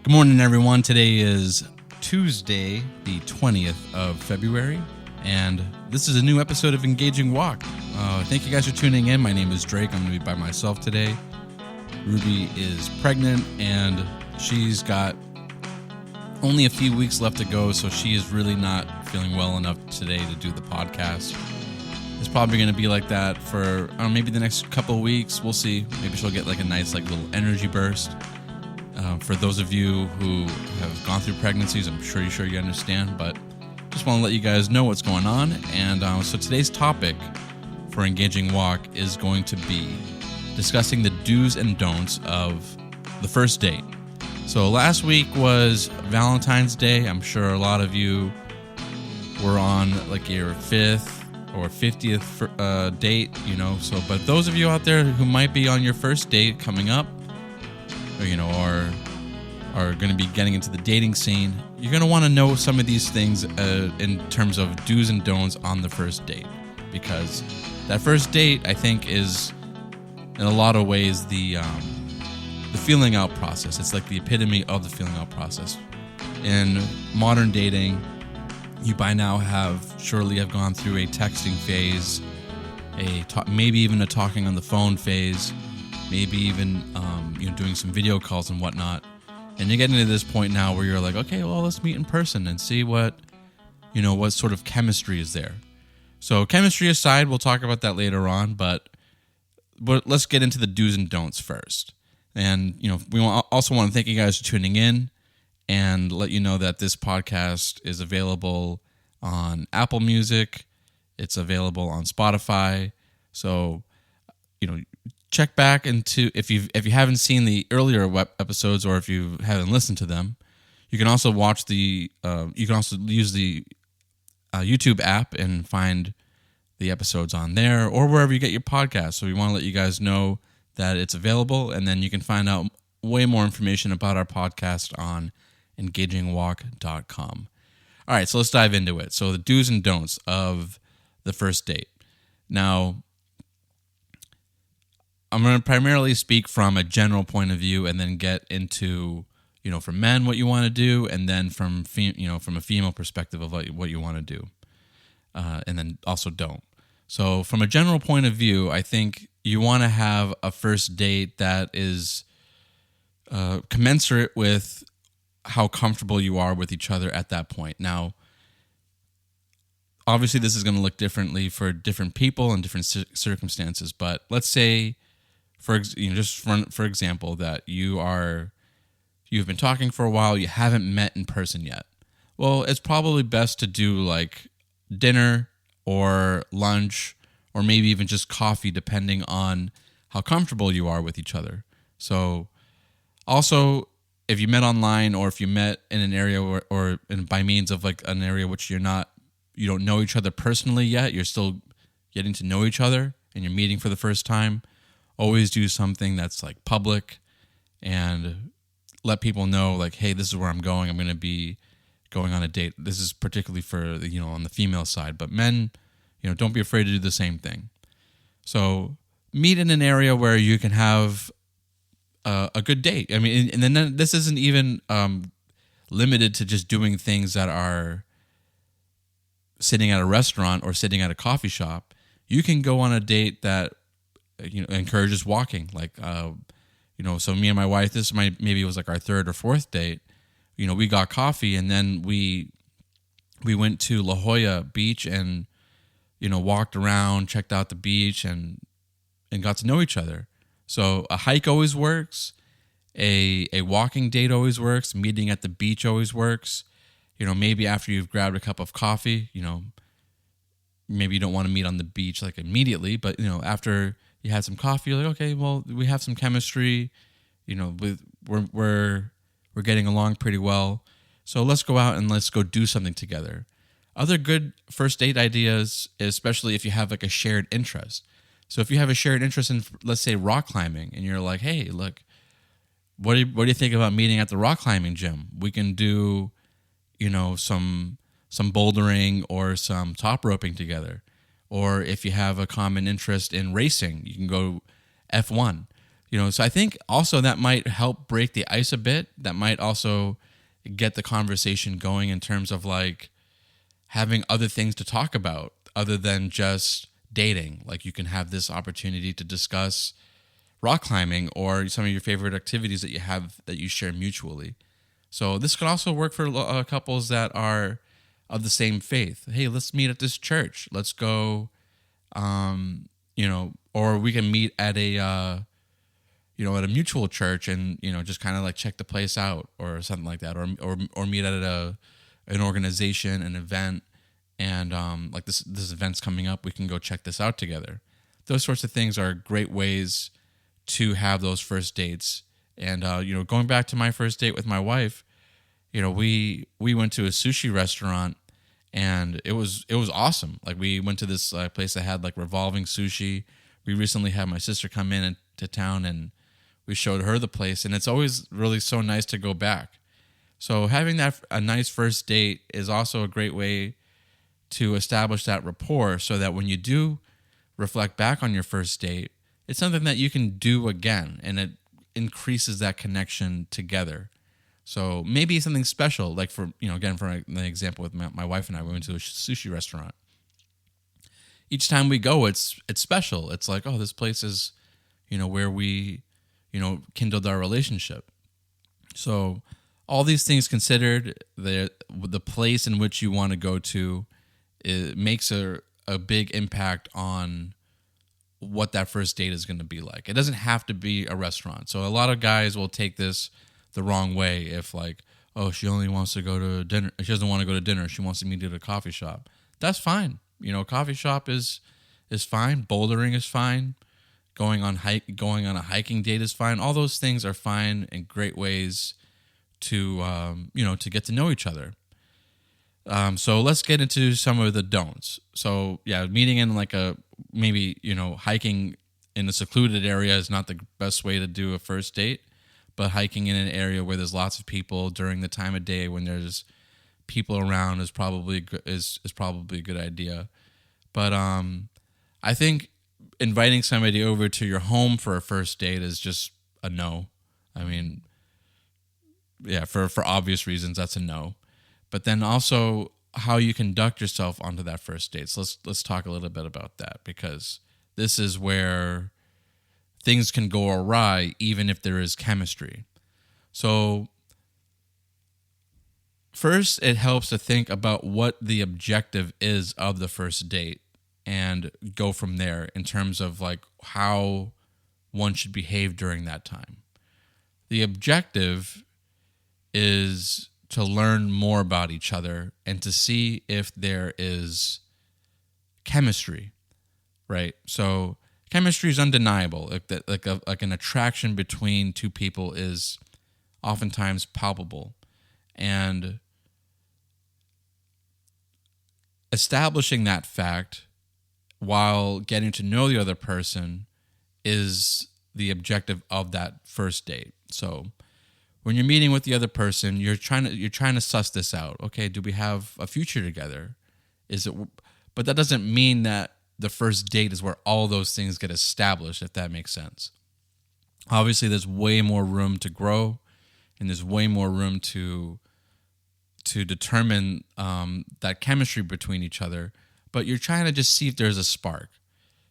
Good morning, everyone. Today is Tuesday, the 20th of February, and this is a new episode of Engaging Walk. Thank you guys for tuning in. My name is Drake. I'm going to be by myself today. Ruby is pregnant, and she's got only a few weeks left to go, so she is really not feeling well enough today to do the podcast. It's probably going to be like that for maybe the next couple of weeks. We'll see. Maybe she'll get like a nice little energy burst. For those of you who have gone through pregnancies, I'm sure you understand, but just want to let you guys know what's going on. And so today's topic for Engaging Walk is going to be discussing the do's and don'ts of the first date. So last week was Valentine's Day. I'm sure a lot of you were on like your 5th or 50th date, So, but those of you out there who might be on your first date coming up, or are going to be getting into the dating scene, you're going to want to know some of these things in terms of do's and don'ts on the first date. Because that first date, I think, is in a lot of ways the feeling out process. It's like the epitome of the feeling out process. In modern dating, you by now surely have gone through a texting phase, maybe even a talking on the phone phase, maybe even doing some video calls and whatnot. And you're getting to this point now where you're like, okay, well, let's meet in person and see what sort of chemistry is there. So chemistry aside, we'll talk about that later on, but let's get into the do's and don'ts first. And, we also want to thank you guys for tuning in and let you know that this podcast is available on Apple Music. It's available on Spotify. So, check back into if you haven't seen the earlier episodes, or if you haven't listened to them, you can also watch you can also use the YouTube app and find the episodes on there or wherever you get your podcast. So we want to let you guys know that it's available, and then you can find out way more information about our podcast on engagingwalk.com. All right, so let's dive into it. So the do's and don'ts of the first date. Now, I'm going to primarily speak from a general point of view, and then get into, for men what you want to do, and then from from a female perspective of what you want to do, and then also don't. So from a general point of view, I think you want to have a first date that is commensurate with how comfortable you are with each other at that point. Now, obviously, this is going to look differently for different people and different circumstances, but let's say, for example, that you've been talking for a while, you haven't met in person yet. Well, it's probably best to do like dinner or lunch, or maybe even just coffee, depending on how comfortable you are with each other. So also, if you met online, or if you met in an area or by means of like an area which you don't know each other personally yet, you're still getting to know each other and you're meeting for the first time, always do something that's like public and let people know like, hey, this is where I'm going. I'm going to be going on a date. This is particularly for, on the female side, but men, don't be afraid to do the same thing. So meet in an area where you can have a good date. I mean, and then this isn't even limited to just doing things that are sitting at a restaurant or sitting at a coffee shop. You can go on a date that encourages walking. Like, so me and my wife, maybe it was like our third or fourth date. We got coffee, and then we went to La Jolla Beach and, walked around, checked out the beach, and got to know each other. So a hike always works. A walking date always works. Meeting at the beach always works. Maybe after you've grabbed a cup of coffee, maybe you don't want to meet on the beach like immediately, but after you had some coffee, you're like, okay, well, we have some chemistry, we're getting along pretty well, so let's go out and let's go do something together. Other good first date ideas, especially if you have like a shared interest. So if you have a shared interest in, let's say, rock climbing, and you're like, hey, look, what do you think about meeting at the rock climbing gym? We can do, some bouldering or some top roping together. Or if you have a common interest in racing, you can go F1. So I think also that might help break the ice a bit. That might also get the conversation going in terms of like having other things to talk about other than just dating. Like you can have this opportunity to discuss rock climbing or some of your favorite activities that you have that you share mutually. So this could also work for couples that are of the same faith. Hey, let's meet at this church. Let's go, or we can meet at at a mutual church and, just kind of like check the place out or something like that, or meet at an organization, an event, and like this event's coming up, we can go check this out together. Those sorts of things are great ways to have those first dates. And going back to my first date with my wife, we went to a sushi restaurant and it was awesome. Like we went to this place that had like revolving sushi. We recently had my sister come to town and we showed her the place, and it's always really so nice to go back. So having a nice first date is also a great way to establish that rapport so that when you do reflect back on your first date, it's something that you can do again, and it increases that connection together. So maybe something special, like for the example with my wife and I, we went to a sushi restaurant. Each time we go, it's special. It's like, oh, this place is, where we, kindled our relationship. So all these things considered, the place in which you want to go to, it makes a big impact on what that first date is going to be like. It doesn't have to be a restaurant. So a lot of guys will take this the wrong way if like, oh, she only wants to go to dinner. She doesn't want to go to dinner. She wants to meet at a coffee shop. That's fine. Coffee shop is fine. Bouldering is fine. Going on a hiking date is fine. All those things are fine and great ways to to get to know each other. So let's get into some of the don'ts. So yeah, meeting in like hiking in a secluded area is not the best way to do a first date, but hiking in an area where there's lots of people during the time of day when there's people around is probably a good idea. But I think inviting somebody over to your home for a first date is just a no. I mean, yeah, for obvious reasons, that's a no. But then also how you conduct yourself onto that first date. So let's talk a little bit about that, because this is where things can go awry even if there is chemistry. So first, it helps to think about what the objective is of the first date and go from there in terms of like how one should behave during that time. The objective is to learn more about each other and to see if there is chemistry, right? So chemistry is undeniable. Like an attraction between two people is oftentimes palpable. And establishing that fact while getting to know the other person is the objective of that first date. So when you're meeting with the other person, you're trying to suss this out. Okay, do we have a future together? But that doesn't mean that the first date is where all those things get established, if that makes sense. Obviously, there's way more room to grow, and there's way more room to determine that chemistry between each other. But you're trying to just see if there's a spark,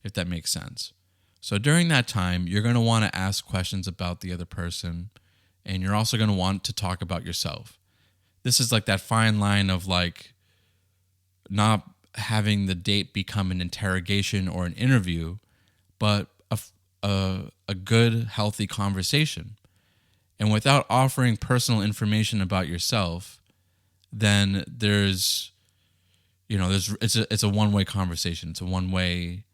if that makes sense. So during that time, you're going to want to ask questions about the other person, and you're also going to want to talk about yourself. This is like that fine line of like not having the date become an interrogation or an interview, but a good, healthy conversation. And without offering personal information about yourself, then it's a one-way conversation. It's a one-way,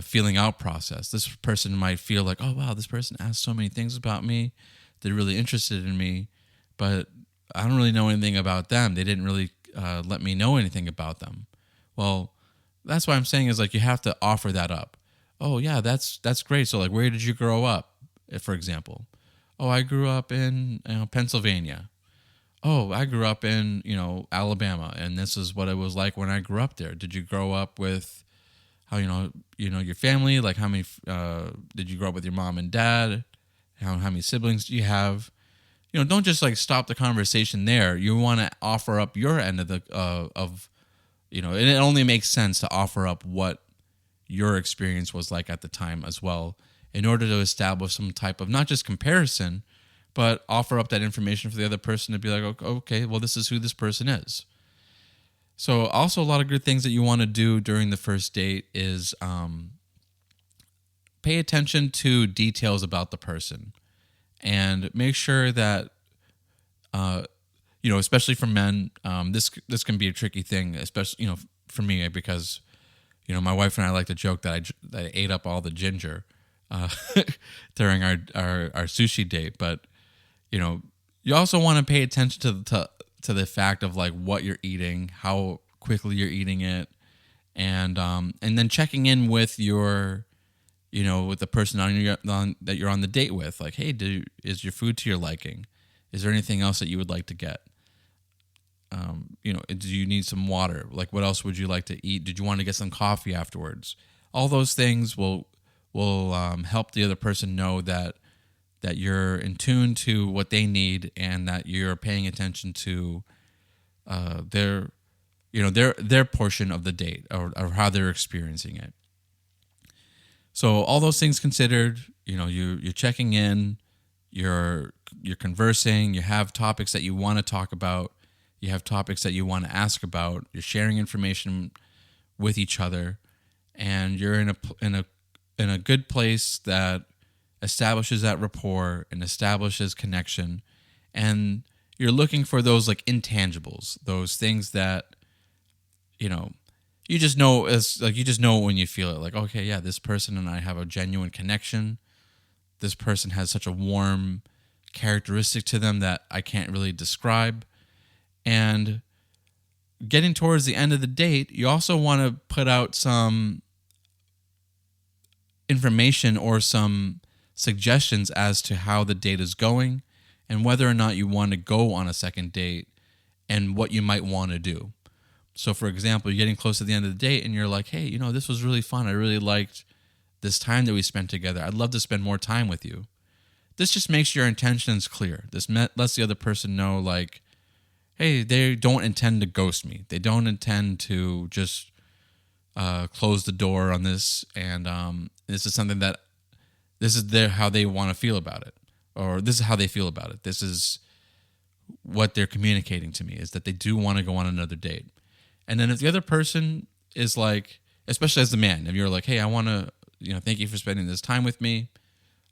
feeling out process. This person might feel like, oh, wow, this person asked so many things about me. They're really interested in me, but I don't really know anything about them. They didn't really let me know anything about them. Well, that's what I'm saying is like you have to offer that up. Oh, yeah, that's great. So like, where did you grow up, for example? Oh, I grew up in Pennsylvania. Oh, I grew up in, Alabama, and this is what it was like when I grew up there. Did you grow up with how your family, like how many did you grow up with your mom and dad, how many siblings do you have. Don't just like stop the conversation there. You want to offer up your end of and it only makes sense to offer up what your experience was like at the time as well, in order to establish some type of not just comparison, but offer up that information for the other person to be like, okay, well, this is who this person is. So also a lot of good things that you want to do during the first date is pay attention to details about the person, and make sure that, especially for men, this can be a tricky thing, especially, for me, because, my wife and I like to joke that I ate up all the ginger during our sushi date. But, you also want to pay attention to the fact of like what you're eating, how quickly you're eating it, and then checking in with your, with the person that you're on the date with. Like, hey, is your food to your liking? Is there anything else that you would like to get? Do you need some water? Like, what else would you like to eat? Did you want to get some coffee afterwards? All those things will help the other person know that you're in tune to what they need, and that you're paying attention to their portion of the date, or how they're experiencing it. So all those things considered, you're checking in, you're conversing, you have topics that you want to talk about, you have topics that you want to ask about, you're sharing information with each other, and you're in a good place that establishes that rapport and establishes connection. And you're looking for those like intangibles, those things that, you just know, when you feel it. Like, okay, yeah, this person and I have a genuine connection. This person has such a warm characteristic to them that I can't really describe. And getting towards the end of the date, you also want to put out some information or some suggestions as to how the date is going, and whether or not you want to go on a second date, and what you might want to do. So, for example, you're getting close to the end of the date and you're like, hey, this was really fun. I really liked this time that we spent together. I'd love to spend more time with you. This just makes your intentions clear. This lets the other person know, like, hey, they don't intend to ghost me. They don't intend to just close the door on this. And this is something that how they want to feel about it. Or this is how they feel about it. This is what they're communicating to me, is that they do want to go on another date. And then if the other person is like, especially as the man, if you're like, hey, I want to, thank you for spending this time with me.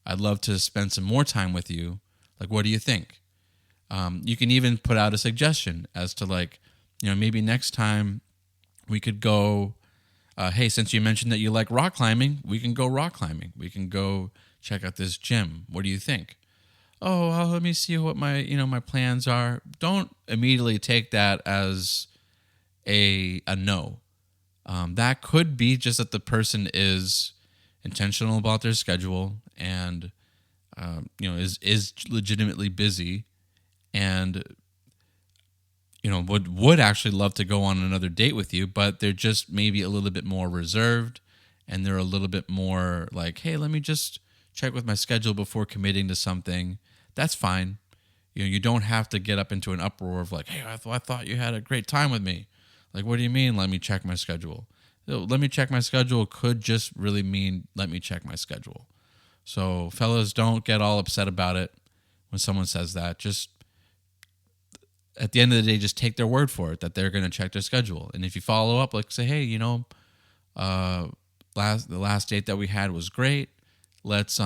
I'd love to spend some more time with you. Like, what do you think? You can even put out a suggestion as to like, maybe next time we could go, hey, since you mentioned that you like rock climbing, we can go rock climbing. We can go check out this gym. What do you think? Oh, well, let me see what my plans are. Don't immediately take that as a no. That could be just that the person is intentional about their schedule, and is legitimately busy, and would actually love to go on another date with you, but they're just maybe a little bit more reserved, and they're a little bit more like, hey, let me just check with my schedule before committing to something. That's fine. You don't have to get up into an uproar of like, hey, I thought you had a great time with me. Like, what do you mean, let me check my schedule? Let me check my schedule could just really mean let me check my schedule. So, fellas, don't get all upset about it when someone says that. Just, at the end of the day, just take their word for it that they're going to check their schedule. And if you follow up, like, say, hey, the last date that we had was great. Let's,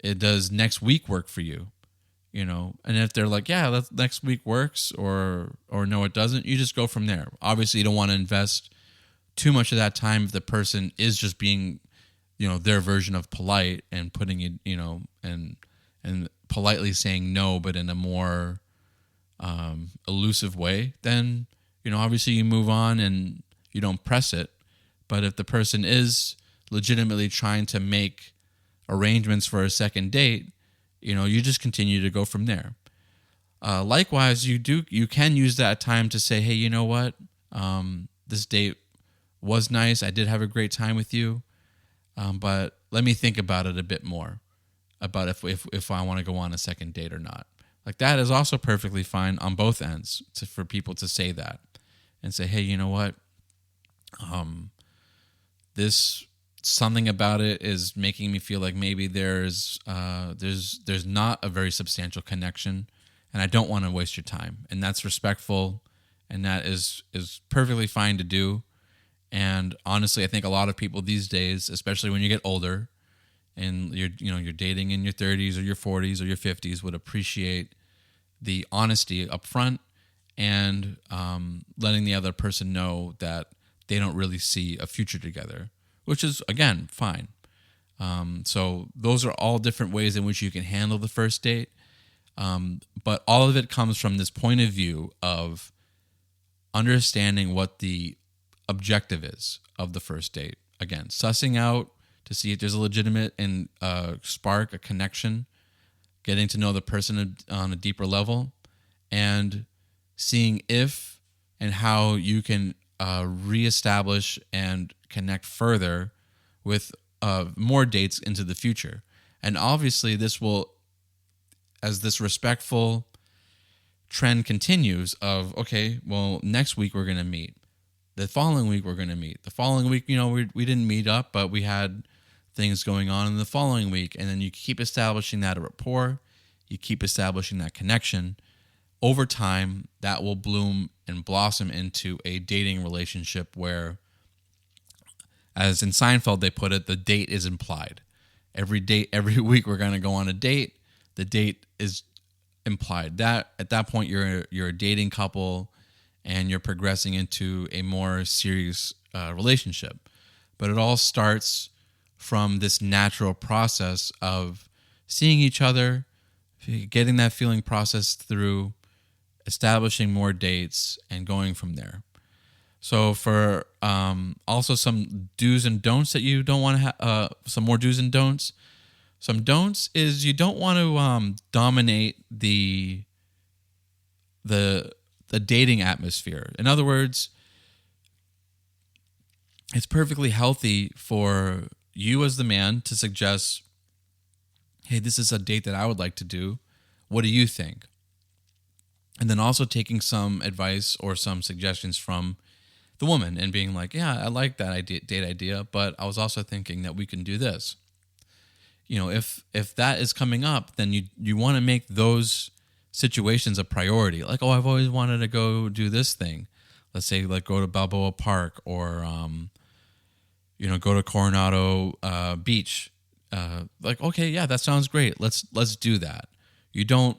it does next week work for you? And if they're like, yeah, next week works, or no, it doesn't, you just go from there. Obviously, you don't want to invest too much of that time if the person is just being, their version of polite and putting it, and politely saying no, but in a more elusive way. Then, obviously you move on and you don't press it. But if the person is legitimately trying to make arrangements for a second date, you just continue to go from there. Likewise, you can use that time to say, hey, you know what? This date was nice. I did have a great time with you, but let me think about it a bit more, about if I want to go on a second date or not. Like, that is also perfectly fine on both ends for people to say that and say, hey, you know what? This something about it is making me feel like maybe there's not a very substantial connection, and I don't want to waste your time. And that's respectful, and that is perfectly fine to do. And honestly, I think a lot of people these days, especially when you get older and you're dating in your 30s or your 40s or your 50s, would appreciate the honesty up front and letting the other person know that they don't really see a future together, which is, again, fine. So those are all different ways in which you can handle the first date. But all of it comes from this point of view of understanding what the objective is of the first date. Again, sussing out to see if there's a legitimate and spark, a connection, getting to know the person on a deeper level, and seeing if and how you can reestablish and connect further with more dates into the future. And obviously this will, as this respectful trend continues of, okay, well, next week we're going to meet. The following week we're going to meet. The following week, we didn't meet up, but we had things going on in the following week. And then you keep establishing that rapport. You keep establishing that connection. Over time, that will bloom and blossom into a dating relationship where, as in Seinfeld they put it, the date is implied. Every week we're going to go on a date. The date is implied. That at that point you're a dating couple and you're progressing into a more serious relationship. But it all starts from this natural process of seeing each other, getting that feeling processed through, establishing more dates, and going from there. So for also some do's and don'ts that you don't want to have, some more do's and don'ts. Some don'ts is you don't want to dominate the dating atmosphere. In other words, it's perfectly healthy for you as the man to suggest, hey, this is a date that I would like to do. What do you think? And then also taking some advice or some suggestions from the woman and being like, yeah, I like that date idea, but I was also thinking that we can do this. If that is coming up, then you want to make those situations a priority. Like, oh, I've always wanted to go do this thing. Let's say, like, go to Balboa Park or, go to Coronado Beach. Okay, yeah, that sounds great. Let's do that. You don't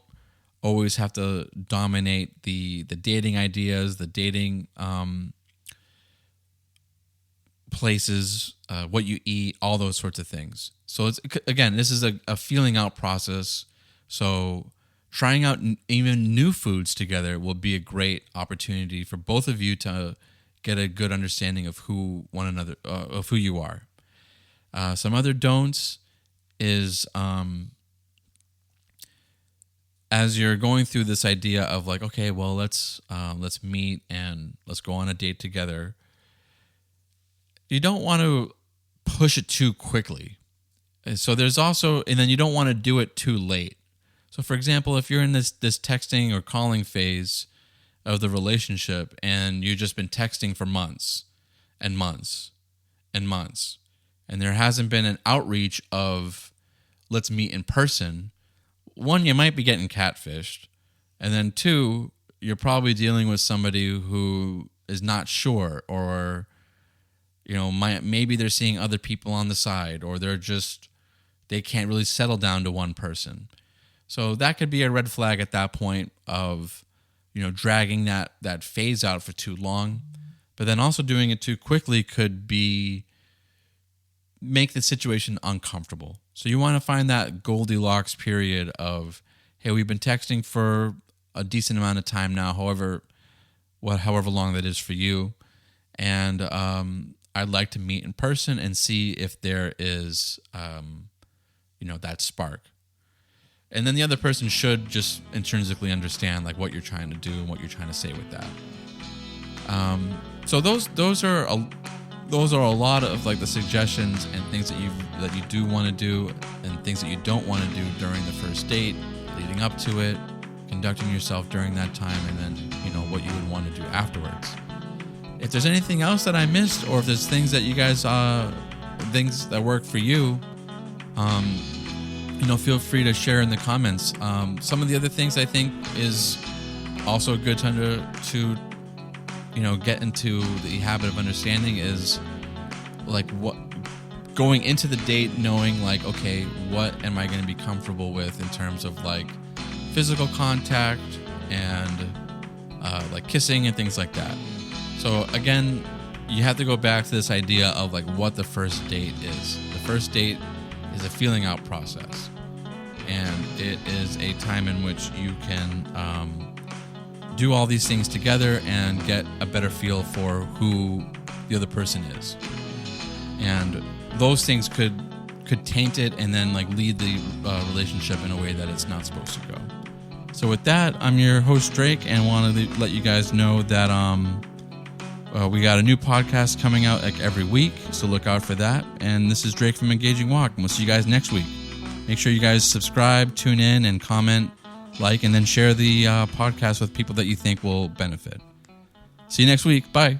always have to dominate the dating ideas, the dating places, what you eat, all those sorts of things. So this is a feeling out process. So trying out even new foods together will be a great opportunity for both of you to get a good understanding of who one another, of who you are. Some other don'ts is as you're going through this idea of like, okay, well, let's meet and let's go on a date together. You don't want to push it too quickly. So there's also, and then you don't want to do it too late. So for example, if you're in this texting or calling phase of the relationship and you've just been texting for months and months and months, and there hasn't been an outreach of let's meet in person, one, you might be getting catfished. And then two, you're probably dealing with somebody who is not sure, or maybe they're seeing other people on the side, or they can't really settle down to one person. So that could be a red flag at that point of, dragging that phase out for too long. But then also doing it too quickly could make the situation uncomfortable. So you want to find that Goldilocks period of, hey, we've been texting for a decent amount of time now, however long that is for you. And I'd like to meet in person and see if there is, that spark. And then the other person should just intrinsically understand like what you're trying to do and what you're trying to say with that. So those are those are a lot of like the suggestions and things that you do want to do and things that you don't want to do during the first date, leading up to it, conducting yourself during that time, and then what you would want to do afterwards. If there's anything else that I missed, or if there's things that you guys things that work for you, feel free to share in the comments. Some of the other things I think is also a good time to get into the habit of understanding is like what going into the date knowing like, okay, what am I going to be comfortable with in terms of like physical contact and like kissing and things like that. So again, you have to go back to this idea of like what the first date is. The first date is a feeling out process, and it is a time in which you can do all these things together and get a better feel for who the other person is. And those things could taint it and then like lead the relationship in a way that it's not supposed to go. So with that, I'm your host Drake, and want to let you guys know that we got a new podcast coming out like every week, so look out for that. And this is Drake from Engaging Walk, and we'll see you guys next week. Make sure you guys subscribe, tune in, and comment, like, and then share the podcast with people that you think will benefit. See you next week. Bye.